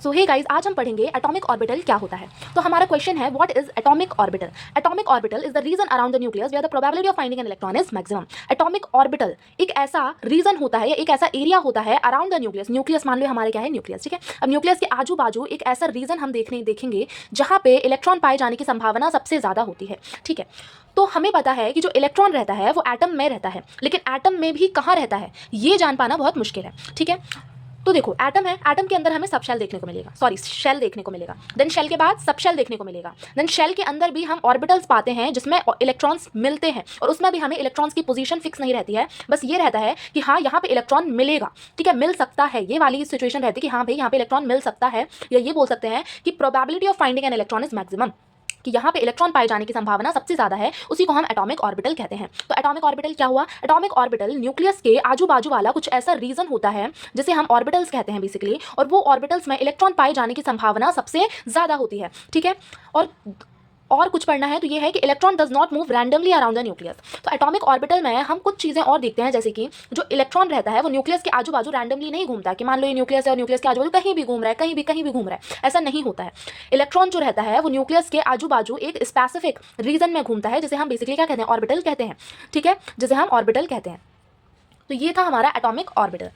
सो hey guys, आज हम पढ़ेंगे एटॉमिक ऑर्बिटल क्या होता है। तो हमारा क्वेश्चन है what is atomic orbital. Atomic orbital is the region around the nucleus where the probability of finding an electron is maximum. Atomic orbital एक ऐसा रीजन होता है या एक ऐसा एरिया होता है अराउंड द न्यूक्लियस। न्यूक्लियस मान लो हमारे क्या है, न्यूक्लियस, ठीक है। अब न्यूक्लियस के आजू बाजू एक ऐसा रीजन हम देखेंगे जहां पे इलेक्ट्रॉन पाए जाने की संभावना सबसे ज्यादा होती है, ठीक है। तो हमें पता है कि जो इलेक्ट्रॉन रहता है वो एटम में रहता है, लेकिन एटम में भी कहाँ रहता है ये जान पाना बहुत मुश्किल है, ठीक है। तो देखो एटम है, एटम के अंदर हमें सब शेल देखने को मिलेगा, सॉरी शेल देखने को मिलेगा, देन शेल के बाद सब शेल देखने को मिलेगा, देन शेल के अंदर भी हम ऑर्बिटल्स पाते हैं जिसमें इलेक्ट्रॉन्स मिलते हैं, और उसमें भी हमें इलेक्ट्रॉन्स की पोजीशन फिक्स नहीं रहती है, बस ये रहता है कि हाँ यहाँ पे इलेक्ट्रॉन मिलेगा, ठीक है, मिल सकता है, ये वाली सिचुएशन रहती है कि हाँ भाई यहाँ पे इलेक्ट्रॉन मिल सकता है, या ये बोल सकते हैं कि probability of finding an electron is maximum, कि यहाँ पे इलेक्ट्रॉन पाए जाने की संभावना सबसे ज्यादा है, उसी को हम एटॉमिक ऑर्बिटल कहते हैं। तो एटॉमिक ऑर्बिटल क्या हुआ, एटॉमिक ऑर्बिटल न्यूक्लियस के आजू बाजू वाला कुछ ऐसा रीजन होता है जिसे हम ऑर्बिटल्स कहते हैं बेसिकली, और वो ऑर्बिटल्स में इलेक्ट्रॉन पाए जाने की संभावना सबसे ज्यादा होती है, ठीक है। और कुछ पढ़ना है तो ये है कि electron does not move randomly around the nucleus. तो एटॉमिक ऑर्बिटल में हम कुछ चीज़ें और देखते हैं, जैसे कि जो इलेक्ट्रॉन रहता है वो न्यूक्लियस के आजू बाजू रैंडमली नहीं घूमता, कि मान लो ये न्यूक्लियस है और न्यूक्लियस के आजू बाजू कहीं भी घूम रहा है, कहीं भी घूम रहा है, ऐसा नहीं होता है। इलेक्ट्रॉन जो रहता है वो न्यूक्लियस के आजू बाजू एक स्पेसिफिक रीजन में घूमता है, जिसे हम बेसिकली क्या कहते हैं, ऑर्बिटल कहते हैं, ठीक है, जिसे हम ऑर्बिटल कहते हैं। तो ये था हमारा एटॉमिक ऑर्बिटल।